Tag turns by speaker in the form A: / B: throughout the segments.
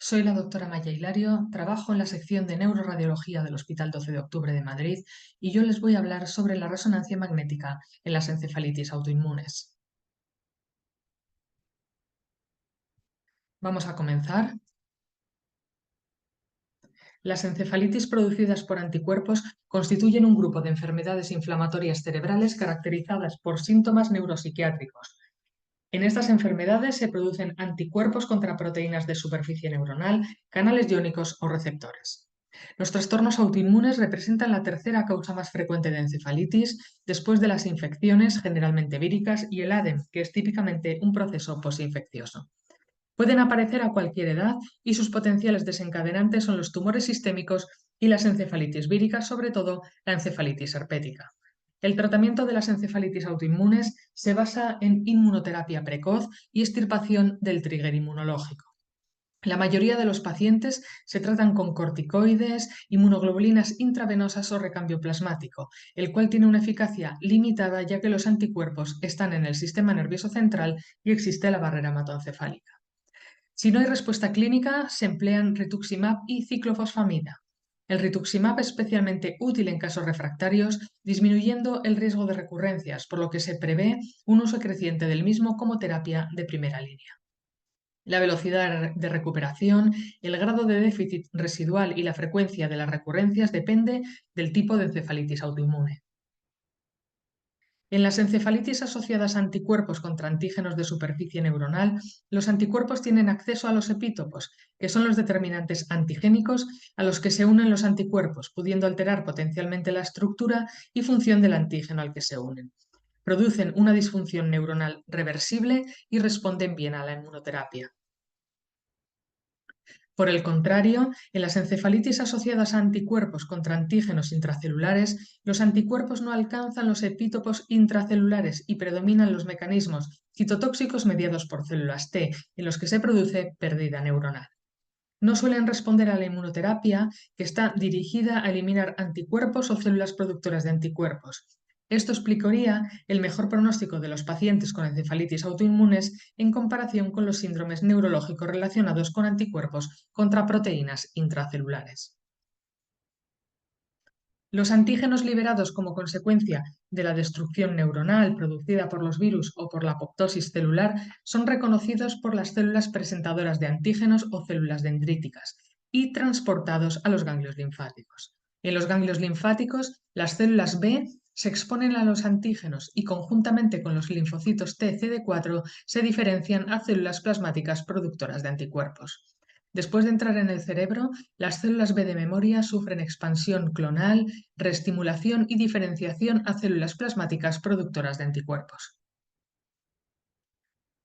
A: Soy la doctora Maya Hilario, trabajo en la sección de neuroradiología del Hospital 12 de Octubre de Madrid y yo les voy a hablar sobre la resonancia magnética en las encefalitis autoinmunes. Vamos a comenzar. Las encefalitis producidas por anticuerpos constituyen un grupo de enfermedades inflamatorias cerebrales caracterizadas por síntomas neuropsiquiátricos. En estas enfermedades se producen anticuerpos contra proteínas de superficie neuronal, canales iónicos o receptores. Los trastornos autoinmunes representan la tercera causa más frecuente de encefalitis, después de las infecciones, generalmente víricas, y el ADEM, que es típicamente un proceso posinfeccioso. Pueden aparecer a cualquier edad y sus potenciales desencadenantes son los tumores sistémicos y las encefalitis víricas, sobre todo la encefalitis herpética. El tratamiento de las encefalitis autoinmunes se basa en inmunoterapia precoz y extirpación del trigger inmunológico. La mayoría de los pacientes se tratan con corticoides, inmunoglobulinas intravenosas o recambio plasmático, el cual tiene una eficacia limitada ya que los anticuerpos están en el sistema nervioso central y existe la barrera hematoencefálica. Si no hay respuesta clínica, se emplean rituximab y ciclofosfamida. El rituximab es especialmente útil en casos refractarios, disminuyendo el riesgo de recurrencias, por lo que se prevé un uso creciente del mismo como terapia de primera línea. La velocidad de recuperación, el grado de déficit residual y la frecuencia de las recurrencias depende del tipo de encefalitis autoinmune. En las encefalitis asociadas a anticuerpos contra antígenos de superficie neuronal, los anticuerpos tienen acceso a los epítopos, que son los determinantes antigénicos a los que se unen los anticuerpos, pudiendo alterar potencialmente la estructura y función del antígeno al que se unen. Producen una disfunción neuronal reversible y responden bien a la inmunoterapia. Por el contrario, en las encefalitis asociadas a anticuerpos contra antígenos intracelulares, los anticuerpos no alcanzan los epítopos intracelulares y predominan los mecanismos citotóxicos mediados por células T, en los que se produce pérdida neuronal. No suelen responder a la inmunoterapia, que está dirigida a eliminar anticuerpos o células productoras de anticuerpos. Esto explicaría el mejor pronóstico de los pacientes con encefalitis autoinmunes en comparación con los síndromes neurológicos relacionados con anticuerpos contra proteínas intracelulares. Los antígenos liberados como consecuencia de la destrucción neuronal producida por los virus o por la apoptosis celular son reconocidos por las células presentadoras de antígenos o células dendríticas y transportados a los ganglios linfáticos. En los ganglios linfáticos, las células B se exponen a los antígenos y conjuntamente con los linfocitos T CD4 se diferencian a células plasmáticas productoras de anticuerpos. Después de entrar en el cerebro, las células B de memoria sufren expansión clonal, reestimulación y diferenciación a células plasmáticas productoras de anticuerpos.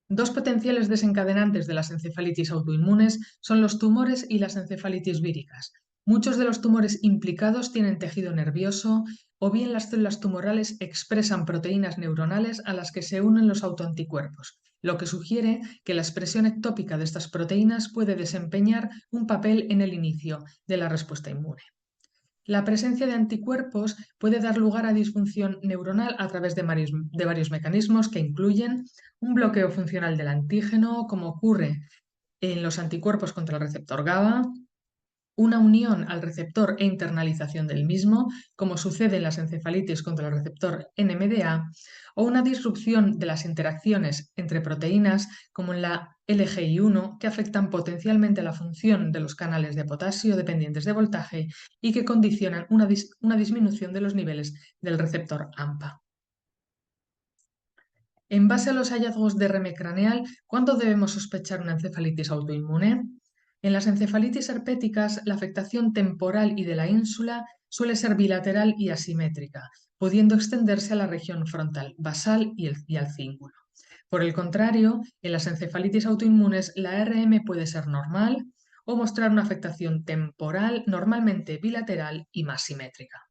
A: Dos potenciales desencadenantes de las encefalitis autoinmunes son los tumores y las encefalitis víricas. Muchos de los tumores implicados tienen tejido nervioso o bien las células tumorales expresan proteínas neuronales a las que se unen los autoanticuerpos, lo que sugiere que la expresión ectópica de estas proteínas puede desempeñar un papel en el inicio de la respuesta inmune. La presencia de anticuerpos puede dar lugar a disfunción neuronal a través de varios mecanismos que incluyen un bloqueo funcional del antígeno, como ocurre en los anticuerpos contra el receptor GABA, una unión al receptor e internalización del mismo, como sucede en las encefalitis contra el receptor NMDA, o una disrupción de las interacciones entre proteínas, como en la LGI1, que afectan potencialmente la función de los canales de potasio dependientes de voltaje y que condicionan una disminución de los niveles del receptor AMPA. En base a los hallazgos de RM craneal, ¿cuándo debemos sospechar una encefalitis autoinmune? En las encefalitis herpéticas, la afectación temporal y de la ínsula suele ser bilateral y asimétrica, pudiendo extenderse a la región frontal basal y al cíngulo. Por el contrario, en las encefalitis autoinmunes, la RM puede ser normal o mostrar una afectación temporal, normalmente bilateral y más simétrica.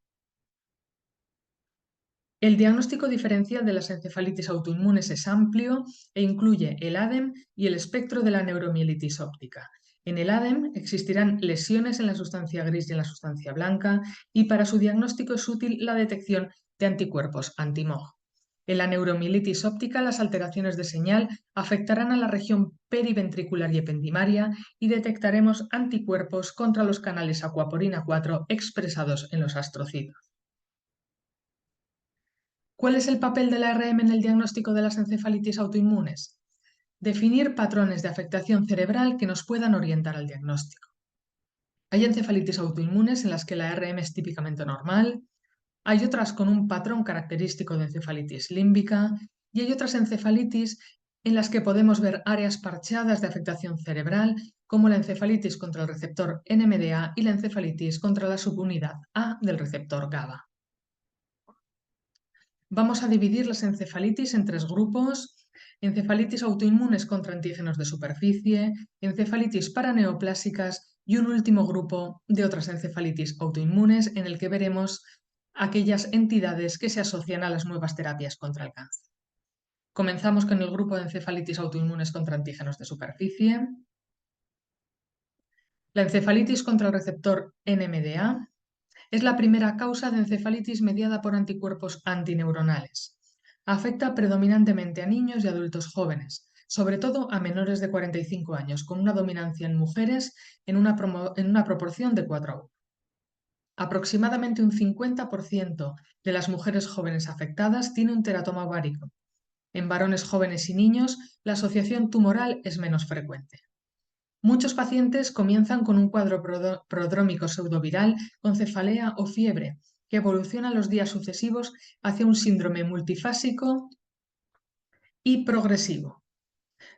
A: El diagnóstico diferencial de las encefalitis autoinmunes es amplio e incluye el ADEM y el espectro de la neuromielitis óptica. En el ADEM existirán lesiones en la sustancia gris y en la sustancia blanca y para su diagnóstico es útil la detección de anticuerpos anti-MOG. En la neuromielitis óptica, las alteraciones de señal afectarán a la región periventricular y ependimaria y detectaremos anticuerpos contra los canales acuaporina 4 expresados en los astrocitos. ¿Cuál es el papel de la ARM en el diagnóstico de las encefalitis autoinmunes? Definir patrones de afectación cerebral que nos puedan orientar al diagnóstico. Hay encefalitis autoinmunes en las que la ARM es típicamente normal, hay otras con un patrón característico de encefalitis límbica y hay otras encefalitis en las que podemos ver áreas parcheadas de afectación cerebral, como la encefalitis contra el receptor NMDA y la encefalitis contra la subunidad A del receptor GABA. Vamos a dividir las encefalitis en tres grupos: encefalitis autoinmunes contra antígenos de superficie, encefalitis paraneoplásicas y un último grupo de otras encefalitis autoinmunes en el que veremos aquellas entidades que se asocian a las nuevas terapias contra el cáncer. Comenzamos con el grupo de encefalitis autoinmunes contra antígenos de superficie. La encefalitis contra el receptor NMDA es la primera causa de encefalitis mediada por anticuerpos antineuronales. Afecta predominantemente a niños y adultos jóvenes, sobre todo a menores de 45 años, con una dominancia en mujeres en una proporción de 4:1. Aproximadamente un 50% de las mujeres jóvenes afectadas tiene un teratoma ovárico. En varones jóvenes y niños, la asociación tumoral es menos frecuente. Muchos pacientes comienzan con un cuadro prodrómico pseudoviral con cefalea o fiebre, que evoluciona los días sucesivos hacia un síndrome multifásico y progresivo.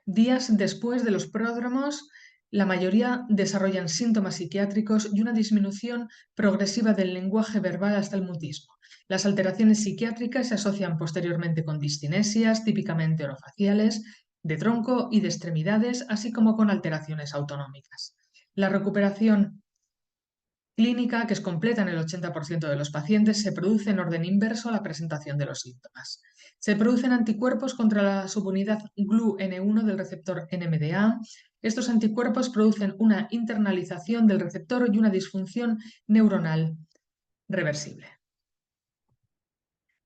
A: Días después de los pródromos, la mayoría desarrollan síntomas psiquiátricos y una disminución progresiva del lenguaje verbal hasta el mutismo. Las alteraciones psiquiátricas se asocian posteriormente con discinesias, típicamente orofaciales, de tronco y de extremidades, así como con alteraciones autonómicas. La recuperación clínica, que es completa en el 80% de los pacientes, se produce en orden inverso a la presentación de los síntomas. Se producen anticuerpos contra la subunidad GLU-N1 del receptor NMDA. Estos anticuerpos producen una internalización del receptor y una disfunción neuronal reversible.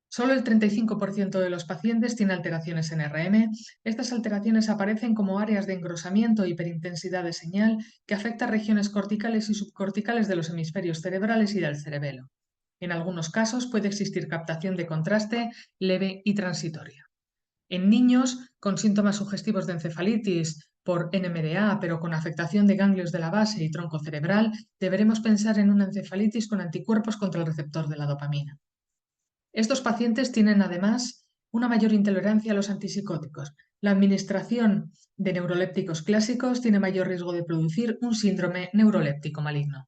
A: Solo el 35% de los pacientes tiene alteraciones en RM. Estas alteraciones aparecen como áreas de engrosamiento e hiperintensidad de señal que afecta regiones corticales y subcorticales de los hemisferios cerebrales y del cerebelo. En algunos casos puede existir captación de contraste leve y transitoria. En niños con síntomas sugestivos de encefalitis por NMDA, pero con afectación de ganglios de la base y tronco cerebral, deberemos pensar en una encefalitis con anticuerpos contra el receptor de la dopamina. Estos pacientes tienen además una mayor intolerancia a los antipsicóticos. La administración de neurolépticos clásicos tiene mayor riesgo de producir un síndrome neuroléptico maligno.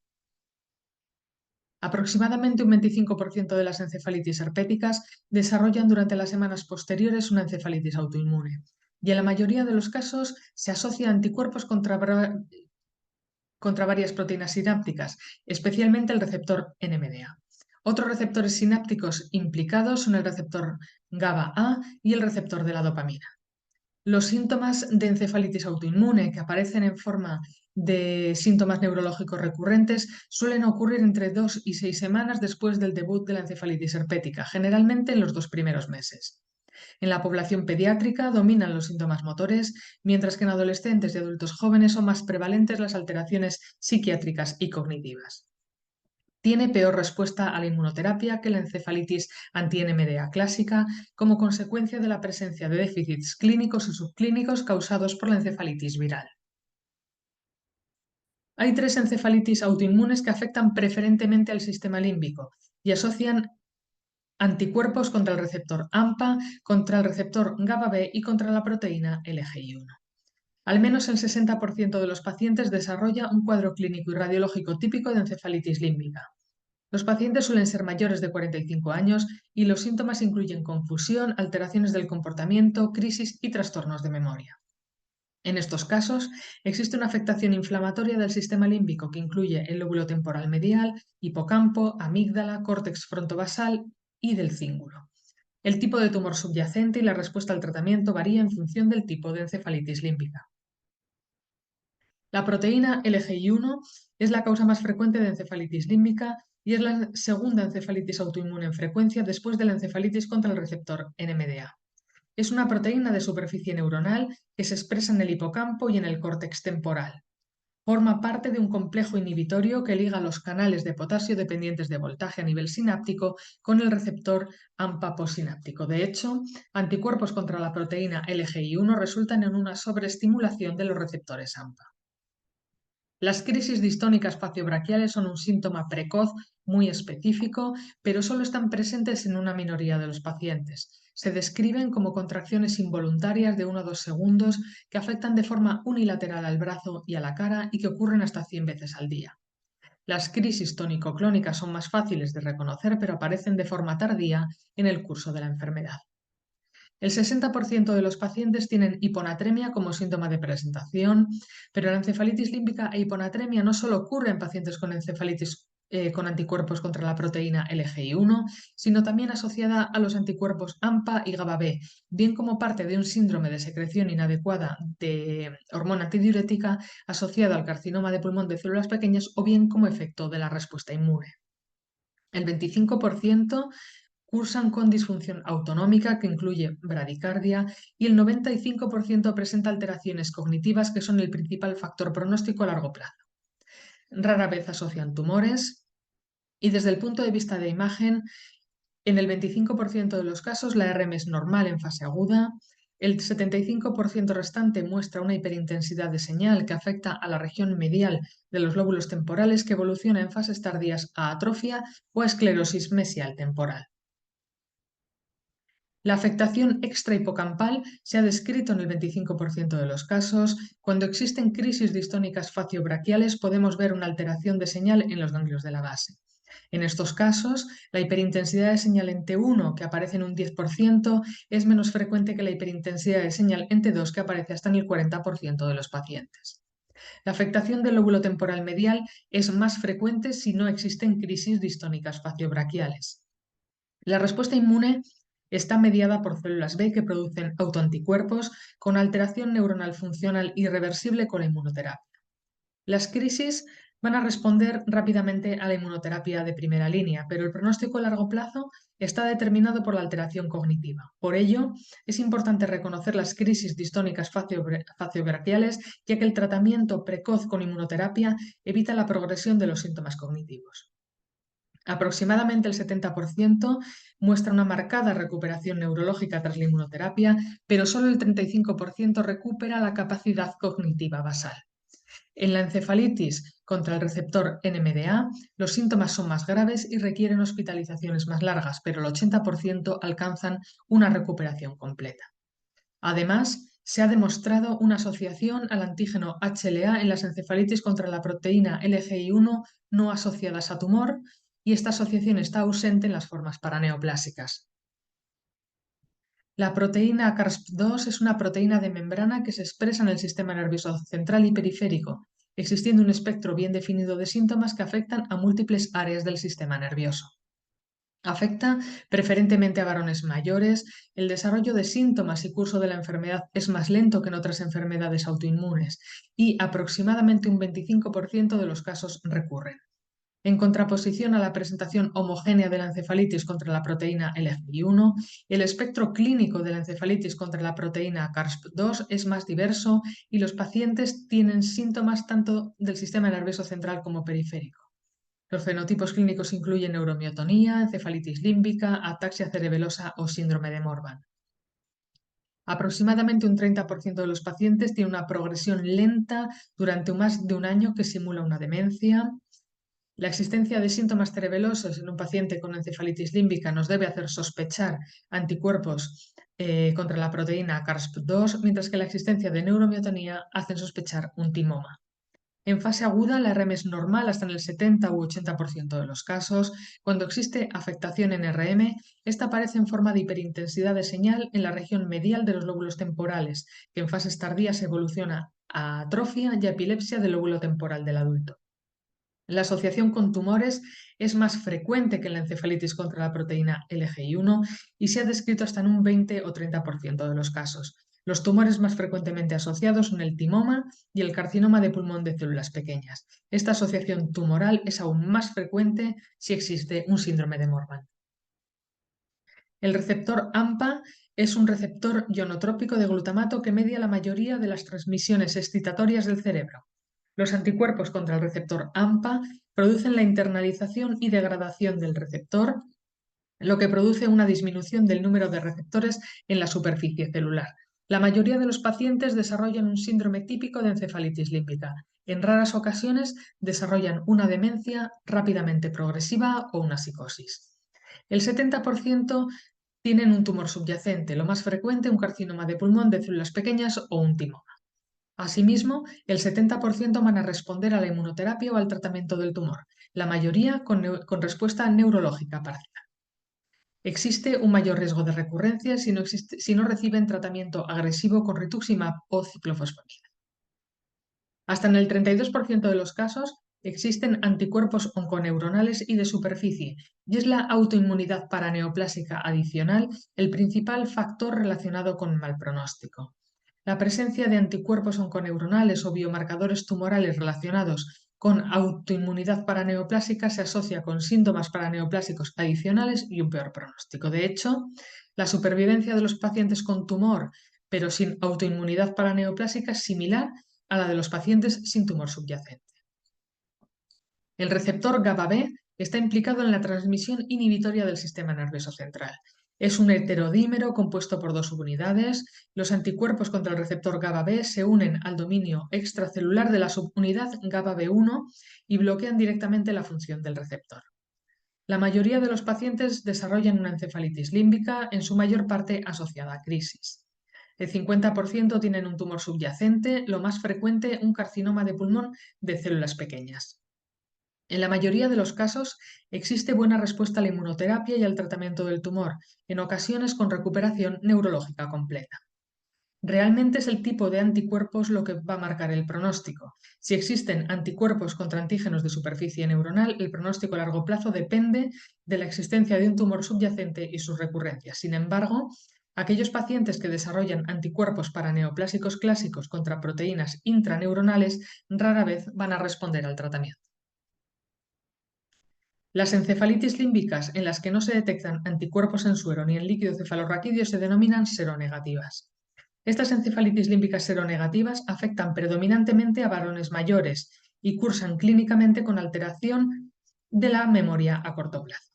A: Aproximadamente un 25% de las encefalitis herpéticas desarrollan durante las semanas posteriores una encefalitis autoinmune, y en la mayoría de los casos se asocia a anticuerpos contra varias proteínas sinápticas, especialmente el receptor NMDA. Otros receptores sinápticos implicados son el receptor GABA-A y el receptor de la dopamina. Los síntomas de encefalitis autoinmune, que aparecen en forma de síntomas neurológicos recurrentes, suelen ocurrir entre 2 y 6 semanas después del debut de la encefalitis herpética, generalmente en los 2 primeros meses. En la población pediátrica dominan los síntomas motores, mientras que en adolescentes y adultos jóvenes son más prevalentes las alteraciones psiquiátricas y cognitivas. Tiene peor respuesta a la inmunoterapia que la encefalitis anti-NMDA clásica, como consecuencia de la presencia de déficits clínicos y subclínicos causados por la encefalitis viral. Hay 3 encefalitis autoinmunes que afectan preferentemente al sistema límbico y asocian anticuerpos contra el receptor AMPA, contra el receptor GABA-B y contra la proteína LGI1. Al menos el 60% de los pacientes desarrolla un cuadro clínico y radiológico típico de encefalitis límbica. Los pacientes suelen ser mayores de 45 años y los síntomas incluyen confusión, alteraciones del comportamiento, crisis y trastornos de memoria. En estos casos, existe una afectación inflamatoria del sistema límbico que incluye el lóbulo temporal medial, hipocampo, amígdala, córtex frontovasal y del cíngulo. El tipo de tumor subyacente y la respuesta al tratamiento varía en función del tipo de encefalitis límbica. La proteína LGI1 es la causa más frecuente de encefalitis límbica y es la segunda encefalitis autoinmune en frecuencia después de la encefalitis contra el receptor NMDA. Es una proteína de superficie neuronal que se expresa en el hipocampo y en el córtex temporal. Forma parte de un complejo inhibitorio que liga los canales de potasio dependientes de voltaje a nivel sináptico con el receptor AMPA postsináptico. De hecho, anticuerpos contra la proteína LGI1 resultan en una sobreestimulación de los receptores AMPA. Las crisis distónicas faciobraquiales son un síntoma precoz muy específico, pero solo están presentes en una minoría de los pacientes. Se describen como contracciones involuntarias de 1 a 2 segundos que afectan de forma unilateral al brazo y a la cara y que ocurren hasta 100 veces al día. Las crisis tónico-clónicas son más fáciles de reconocer, pero aparecen de forma tardía en el curso de la enfermedad. El 60% de los pacientes tienen hiponatremia como síntoma de presentación, pero la encefalitis límbica e hiponatremia no solo ocurre en pacientes con encefalitis con anticuerpos contra la proteína LGI1, sino también asociada a los anticuerpos AMPA y GABA-B, bien como parte de un síndrome de secreción inadecuada de hormona antidiurética asociado al carcinoma de pulmón de células pequeñas o bien como efecto de la respuesta inmune. El 25% cursan con disfunción autonómica que incluye bradicardia y el 95% presenta alteraciones cognitivas que son el principal factor pronóstico a largo plazo. Rara vez asocian tumores y desde el punto de vista de imagen, en el 25% de los casos la RM es normal en fase aguda, el 75% restante muestra una hiperintensidad de señal que afecta a la región medial de los lóbulos temporales que evoluciona en fases tardías a atrofia o a esclerosis mesial temporal. La afectación extrahipocampal se ha descrito en el 25% de los casos. Cuando existen crisis distónicas faciobraquiales podemos ver una alteración de señal en los ganglios de la base. En estos casos, la hiperintensidad de señal en T1, que aparece en un 10%, es menos frecuente que la hiperintensidad de señal en T2, que aparece hasta en el 40% de los pacientes. La afectación del lóbulo temporal medial es más frecuente si no existen crisis distónicas faciobraquiales. La respuesta inmune está mediada por células B que producen autoanticuerpos con alteración neuronal funcional irreversible con la inmunoterapia. Las crisis van a responder rápidamente a la inmunoterapia de primera línea, pero el pronóstico a largo plazo está determinado por la alteración cognitiva. Por ello, es importante reconocer las crisis distónicas faciobraquiales, ya que el tratamiento precoz con inmunoterapia evita la progresión de los síntomas cognitivos. Aproximadamente el 70% muestra una marcada recuperación neurológica tras la inmunoterapia, pero solo el 35% recupera la capacidad cognitiva basal. En la encefalitis contra el receptor NMDA, los síntomas son más graves y requieren hospitalizaciones más largas, pero el 80% alcanzan una recuperación completa. Además, se ha demostrado una asociación al antígeno HLA en las encefalitis contra la proteína LGI1 no asociadas a tumor, y esta asociación está ausente en las formas paraneoplásicas. La proteína CARSP2 es una proteína de membrana que se expresa en el sistema nervioso central y periférico, existiendo un espectro bien definido de síntomas que afectan a múltiples áreas del sistema nervioso. Afecta preferentemente a varones mayores, el desarrollo de síntomas y curso de la enfermedad es más lento que en otras enfermedades autoinmunes y aproximadamente un 25% de los casos recurren. En contraposición a la presentación homogénea de la encefalitis contra la proteína LGI1, el espectro clínico de la encefalitis contra la proteína CARSP2 es más diverso y los pacientes tienen síntomas tanto del sistema nervioso central como periférico. Los fenotipos clínicos incluyen neuromiotonía, encefalitis límbica, ataxia cerebelosa o síndrome de Morvan. Aproximadamente un 30% de los pacientes tiene una progresión lenta durante más de un año que simula una demencia. La existencia de síntomas cerebelosos en un paciente con encefalitis límbica nos debe hacer sospechar anticuerpos contra la proteína CARSP2, mientras que la existencia de neuromiotonía hace sospechar un timoma. En fase aguda, la RM es normal hasta en el 70 u 80% de los casos. Cuando existe afectación en RM, esta aparece en forma de hiperintensidad de señal en la región medial de los lóbulos temporales, que en fases tardías evoluciona a atrofia y a epilepsia del lóbulo temporal del adulto. La asociación con tumores es más frecuente que en la encefalitis contra la proteína LGI1 y se ha descrito hasta en un 20 o 30% de los casos. Los tumores más frecuentemente asociados son el timoma y el carcinoma de pulmón de células pequeñas. Esta asociación tumoral es aún más frecuente si existe un síndrome de Morvan. El receptor AMPA es un receptor ionotrópico de glutamato que media la mayoría de las transmisiones excitatorias del cerebro. Los anticuerpos contra el receptor AMPA producen la internalización y degradación del receptor, lo que produce una disminución del número de receptores en la superficie celular. La mayoría de los pacientes desarrollan un síndrome típico de encefalitis límbica. En raras ocasiones desarrollan una demencia rápidamente progresiva o una psicosis. El 70% tienen un tumor subyacente, lo más frecuente un carcinoma de pulmón de células pequeñas o un timoma. Asimismo, el 70% van a responder a la inmunoterapia o al tratamiento del tumor, la mayoría con respuesta neurológica parcial. Existe un mayor riesgo de recurrencia si no reciben tratamiento agresivo con rituximab o ciclofosfamida. Hasta en el 32% de los casos existen anticuerpos onconeuronales y de superficie, y es la autoinmunidad paraneoplásica adicional el principal factor relacionado con el mal pronóstico. La presencia de anticuerpos onconeuronales o biomarcadores tumorales relacionados con autoinmunidad paraneoplásica se asocia con síntomas paraneoplásicos adicionales y un peor pronóstico. De hecho, la supervivencia de los pacientes con tumor pero sin autoinmunidad paraneoplásica es similar a la de los pacientes sin tumor subyacente. El receptor GABA-B está implicado en la transmisión inhibitoria del sistema nervioso central. Es un heterodímero compuesto por dos subunidades. Los anticuerpos contra el receptor GABA-B se unen al dominio extracelular de la subunidad GABA-B1 y bloquean directamente la función del receptor. La mayoría de los pacientes desarrollan una encefalitis límbica, en su mayor parte asociada a crisis. El 50% tienen un tumor subyacente, lo más frecuente un carcinoma de pulmón de células pequeñas. En la mayoría de los casos existe buena respuesta a la inmunoterapia y al tratamiento del tumor, en ocasiones con recuperación neurológica completa. Realmente es el tipo de anticuerpos lo que va a marcar el pronóstico. Si existen anticuerpos contra antígenos de superficie neuronal, el pronóstico a largo plazo depende de la existencia de un tumor subyacente y sus recurrencias. Sin embargo, aquellos pacientes que desarrollan anticuerpos paraneoplásicos clásicos contra proteínas intraneuronales rara vez van a responder al tratamiento. Las encefalitis límbicas en las que no se detectan anticuerpos en suero ni en líquido cefalorraquídeo se denominan seronegativas. Estas encefalitis límbicas seronegativas afectan predominantemente a varones mayores y cursan clínicamente con alteración de la memoria a corto plazo.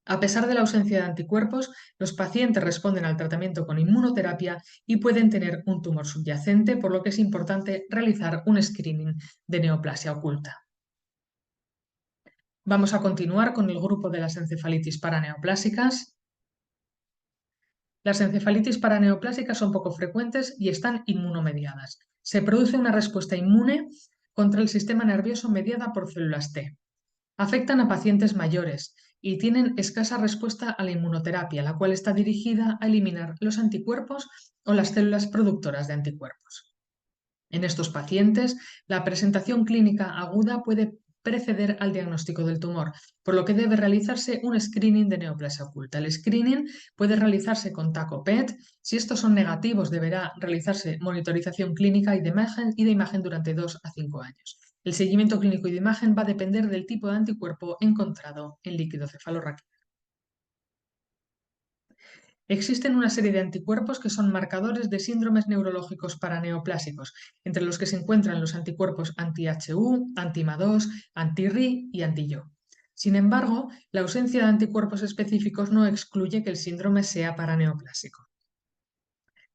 A: A pesar de la ausencia de anticuerpos, los pacientes responden al tratamiento con inmunoterapia y pueden tener un tumor subyacente, por lo que es importante realizar un screening de neoplasia oculta. Vamos a continuar con el grupo de las encefalitis paraneoplásicas. Las encefalitis paraneoplásicas son poco frecuentes y están inmunomediadas. Se produce una respuesta inmune contra el sistema nervioso mediada por células T. Afectan a pacientes mayores y tienen escasa respuesta a la inmunoterapia, la cual está dirigida a eliminar los anticuerpos o las células productoras de anticuerpos. En estos pacientes, la presentación clínica aguda puede preceder al diagnóstico del tumor, por lo que debe realizarse un screening de neoplasia oculta. El screening puede realizarse con TAC o PET. Si estos son negativos, deberá realizarse monitorización clínica y de imagen durante 2 a 5 años. El seguimiento clínico y de imagen va a depender del tipo de anticuerpo encontrado en líquido cefalorraquídeo. Existen una serie de anticuerpos que son marcadores de síndromes neurológicos paraneoplásicos, entre los que se encuentran los anticuerpos anti-HU, anti-MA2, anti-RI y anti-YO. Sin embargo, la ausencia de anticuerpos específicos no excluye que el síndrome sea paraneoplásico.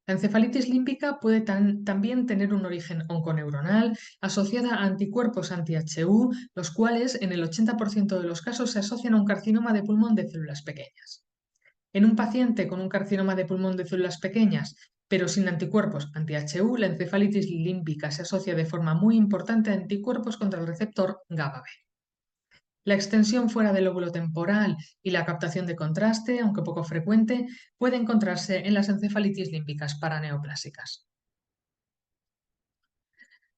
A: La encefalitis límbica puede también tener un origen onconeuronal asociada a anticuerpos anti-HU, los cuales en el 80% de los casos se asocian a un carcinoma de pulmón de células pequeñas. En un paciente con un carcinoma de pulmón de células pequeñas, pero sin anticuerpos anti-HU, la encefalitis límbica se asocia de forma muy importante a anticuerpos contra el receptor GABA-B. La extensión fuera del lóbulo temporal y la captación de contraste, aunque poco frecuente, puede encontrarse en las encefalitis límbicas paraneoplásicas.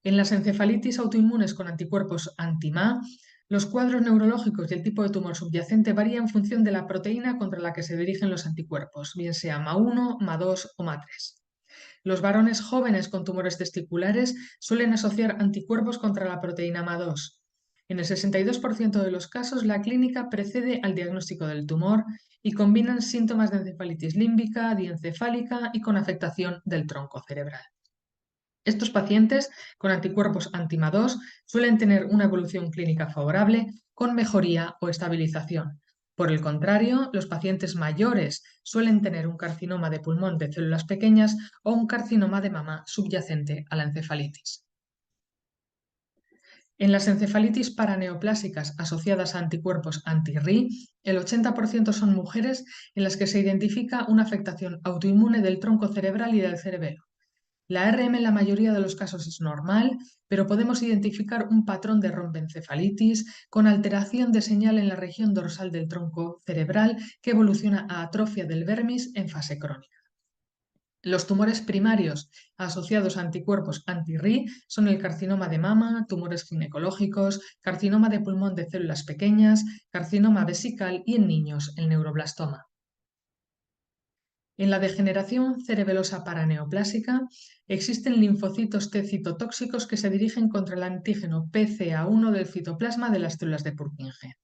A: En las encefalitis autoinmunes con anticuerpos anti-MA, los cuadros neurológicos y el tipo de tumor subyacente varían en función de la proteína contra la que se dirigen los anticuerpos, bien sea MA1, MA2 o MA3. Los varones jóvenes con tumores testiculares suelen asociar anticuerpos contra la proteína MA2. En el 62% de los casos, la clínica precede al diagnóstico del tumor y combinan síntomas de encefalitis límbica, diencefálica y con afectación del tronco cerebral. Estos pacientes con anticuerpos anti-MA2 suelen tener una evolución clínica favorable con mejoría o estabilización. Por el contrario, los pacientes mayores suelen tener un carcinoma de pulmón de células pequeñas o un carcinoma de mama subyacente a la encefalitis. En las encefalitis paraneoplásicas asociadas a anticuerpos anti-RI, el 80% son mujeres en las que se identifica una afectación autoinmune del tronco cerebral y del cerebelo. La RM en la mayoría de los casos es normal, pero podemos identificar un patrón de rombencefalitis con alteración de señal en la región dorsal del tronco cerebral que evoluciona a atrofia del vermis en fase crónica. Los tumores primarios asociados a anticuerpos anti-RI son el carcinoma de mama, tumores ginecológicos, carcinoma de pulmón de células pequeñas, carcinoma vesical y en niños el neuroblastoma. En la degeneración cerebelosa paraneoplásica existen linfocitos T citotóxicos que se dirigen contra el antígeno PCA1 del citoplasma de las células de Purkinje.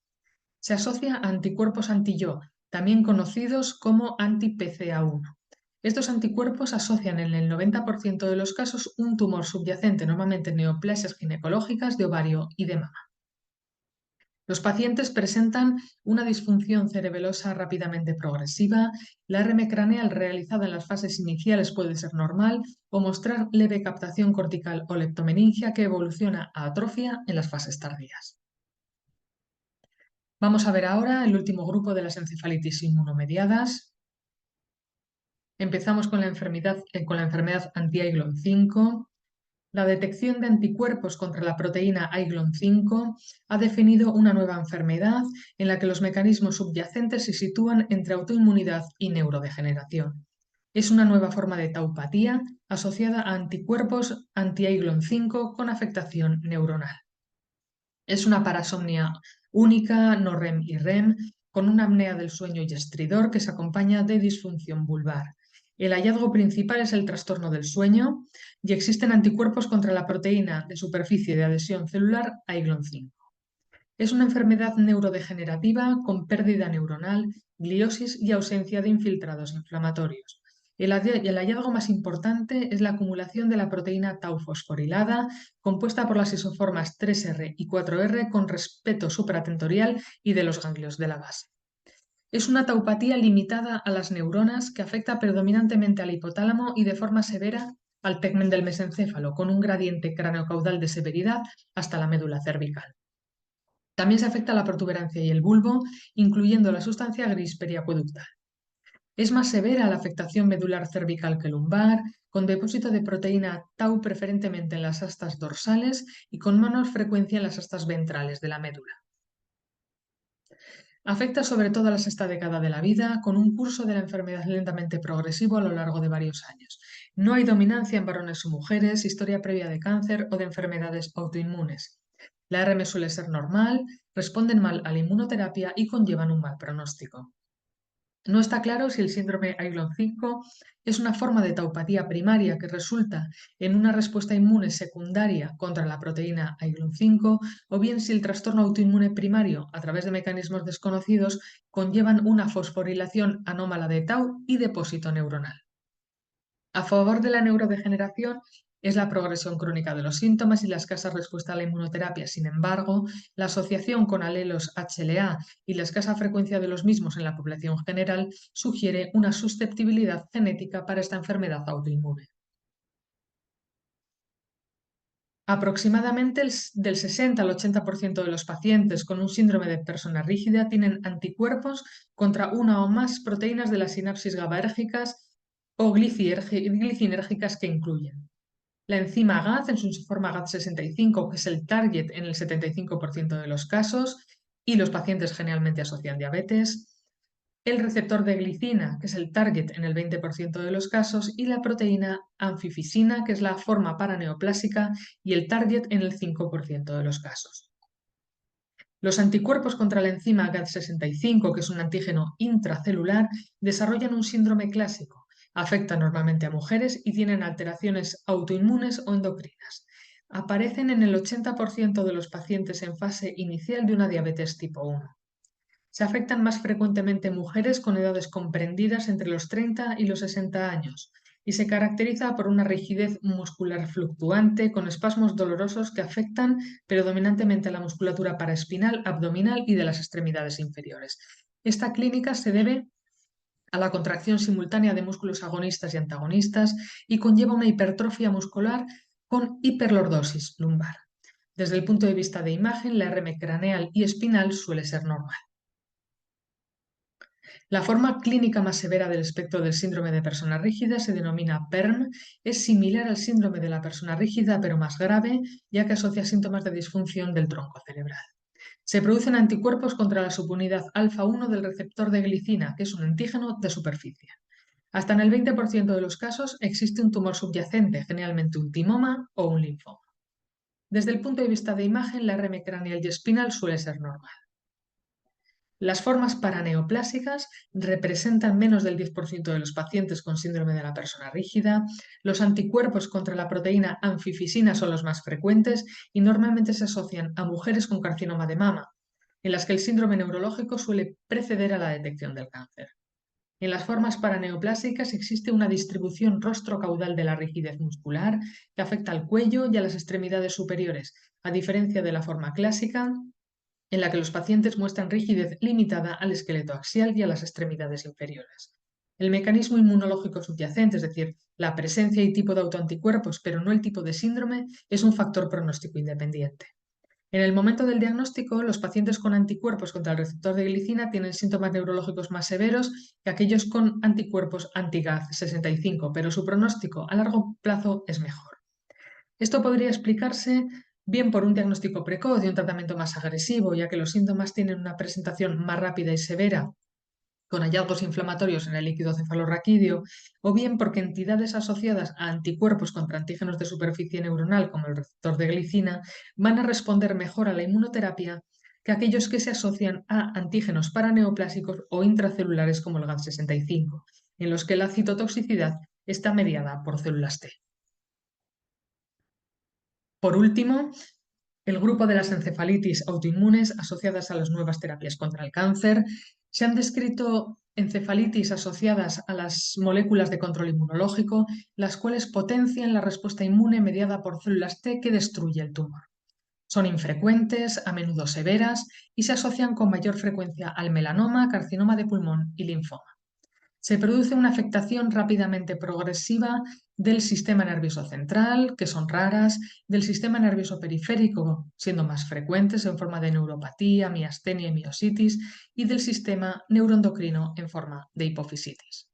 A: Se asocia a anticuerpos anti-Yo, también conocidos como anti-PCA1. Estos anticuerpos asocian en el 90% de los casos un tumor subyacente, normalmente neoplasias ginecológicas de ovario y de mama. Los pacientes presentan una disfunción cerebelosa rápidamente progresiva. La RM craneal realizada en las fases iniciales puede ser normal o mostrar leve captación cortical o leptomeningia que evoluciona a atrofia en las fases tardías. Vamos a ver ahora el último grupo de las encefalitis inmunomediadas. Empezamos con la enfermedad anti-IGLON 5. La detección de anticuerpos contra la proteína IGLON 5 ha definido una nueva enfermedad en la que los mecanismos subyacentes se sitúan entre autoinmunidad y neurodegeneración. Es una nueva forma de taupatía asociada a anticuerpos anti-IGLON 5 con afectación neuronal. Es una parasomnia única, no REM y REM, con una apnea del sueño y estridor que se acompaña de disfunción vulvar. El hallazgo principal es el trastorno del sueño y existen anticuerpos contra la proteína de superficie de adhesión celular IGLON 5. Es una enfermedad neurodegenerativa con pérdida neuronal, gliosis y ausencia de infiltrados inflamatorios. El hallazgo más importante es la acumulación de la proteína tau fosforilada, compuesta por las isoformas 3R y 4R con respeto supratentorial y de los ganglios de la base. Es una taupatía limitada a las neuronas que afecta predominantemente al hipotálamo y de forma severa al tegmen del mesencéfalo, con un gradiente craneocaudal de severidad hasta la médula cervical. También se afecta la protuberancia y el bulbo, incluyendo la sustancia gris periacueductal. Es más severa la afectación medular cervical que lumbar, con depósito de proteína tau preferentemente en las astas dorsales y con menor frecuencia en las astas ventrales de la médula. Afecta sobre todo a la sexta década de la vida, con un curso de la enfermedad lentamente progresivo a lo largo de varios años. No hay dominancia en varones o mujeres, historia previa de cáncer o de enfermedades autoinmunes. La RM suele ser normal, responden mal a la inmunoterapia y conllevan un mal pronóstico. No está claro si el síndrome IGLON 5 es una forma de taupatía primaria que resulta en una respuesta inmune secundaria contra la proteína IGLON 5 o bien si el trastorno autoinmune primario, a través de mecanismos desconocidos, conllevan una fosforilación anómala de tau y depósito neuronal. A favor de la neurodegeneración es la progresión crónica de los síntomas y la escasa respuesta a la inmunoterapia. Sin embargo, la asociación con alelos HLA y la escasa frecuencia de los mismos en la población general sugiere una susceptibilidad genética para esta enfermedad autoinmune. Aproximadamente del 60 al 80% de los pacientes con un síndrome de persona rígida tienen anticuerpos contra una o más proteínas de las sinapsis GABAérgicas o glicinérgicas que incluyen la enzima GAD en su forma GAD65, que es el target en el 75% de los casos, y los pacientes generalmente asocian diabetes, el receptor de glicina, que es el target en el 20% de los casos, y la proteína anfifisina, que es la forma paraneoplásica y el target en el 5% de los casos. Los anticuerpos contra la enzima GAD65, que es un antígeno intracelular, desarrollan un síndrome clásico, Afecta normalmente a mujeres y tienen alteraciones autoinmunes o endocrinas. Aparecen en el 80% de los pacientes en fase inicial de una diabetes tipo 1. Se afectan más frecuentemente mujeres con edades comprendidas entre los 30 y los 60 años y se caracteriza por una rigidez muscular fluctuante con espasmos dolorosos que afectan predominantemente a la musculatura paraespinal, abdominal y de las extremidades inferiores. Esta clínica se debe a la contracción simultánea de músculos agonistas y antagonistas y conlleva una hipertrofia muscular con hiperlordosis lumbar. Desde el punto de vista de imagen, la RM craneal y espinal suele ser normal. La forma clínica más severa del espectro del síndrome de persona rígida se denomina PERM, es similar al síndrome de la persona rígida pero más grave, ya que asocia síntomas de disfunción del tronco cerebral. Se producen anticuerpos contra la subunidad alfa-1 del receptor de glicina, que es un antígeno de superficie. Hasta en el 20% de los casos existe un tumor subyacente, generalmente un timoma o un linfoma. Desde el punto de vista de imagen, la RM craneal y espinal suele ser normal. Las formas paraneoplásicas representan menos del 10% de los pacientes con síndrome de la persona rígida. Los anticuerpos contra la proteína anfifisina son los más frecuentes y normalmente se asocian a mujeres con carcinoma de mama, en las que el síndrome neurológico suele preceder a la detección del cáncer. En las formas paraneoplásicas existe una distribución rostro-caudal de la rigidez muscular que afecta al cuello y a las extremidades superiores, a diferencia de la forma clásica, en la que los pacientes muestran rigidez limitada al esqueleto axial y a las extremidades inferiores. El mecanismo inmunológico subyacente, es decir, la presencia y tipo de autoanticuerpos, pero no el tipo de síndrome, es un factor pronóstico independiente. En el momento del diagnóstico, los pacientes con anticuerpos contra el receptor de glicina tienen síntomas neurológicos más severos que aquellos con anticuerpos anti-GAZ65, pero su pronóstico a largo plazo es mejor. Esto podría explicarse bien por un diagnóstico precoz y un tratamiento más agresivo, ya que los síntomas tienen una presentación más rápida y severa, con hallazgos inflamatorios en el líquido cefalorraquídeo, o bien porque entidades asociadas a anticuerpos contra antígenos de superficie neuronal, como el receptor de glicina, van a responder mejor a la inmunoterapia que aquellos que se asocian a antígenos paraneoplásicos o intracelulares como el GAT65, en los que la citotoxicidad está mediada por células T. Por último, el grupo de las encefalitis autoinmunes asociadas a las nuevas terapias contra el cáncer. Se han descrito encefalitis asociadas a las moléculas de control inmunológico, las cuales potencian la respuesta inmune mediada por células T que destruye el tumor. Son infrecuentes, a menudo severas y se asocian con mayor frecuencia al melanoma, carcinoma de pulmón y linfoma. Se produce una afectación rápidamente progresiva del sistema nervioso central, que son raras, del sistema nervioso periférico, siendo más frecuentes en forma de neuropatía, miastenia y miositis, y del sistema neuroendocrino en forma de hipofisitis.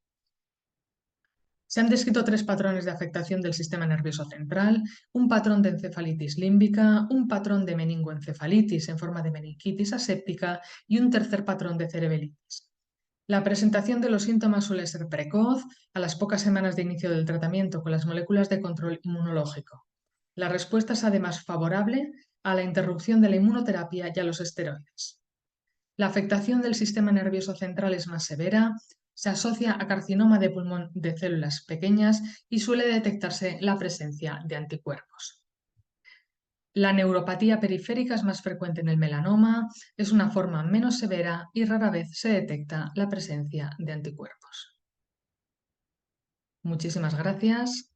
A: Se han descrito 3 patrones de afectación del sistema nervioso central, un patrón de encefalitis límbica, un patrón de meningoencefalitis en forma de meningitis aséptica y un tercer patrón de cerebelitis. La presentación de los síntomas suele ser precoz, a las pocas semanas de inicio del tratamiento con las moléculas de control inmunológico. La respuesta es además favorable a la interrupción de la inmunoterapia y a los esteroides. La afectación del sistema nervioso central es más severa, se asocia a carcinoma de pulmón de células pequeñas y suele detectarse la presencia de anticuerpos. La neuropatía periférica es más frecuente en el melanoma, es una forma menos severa y rara vez se detecta la presencia de anticuerpos. Muchísimas gracias.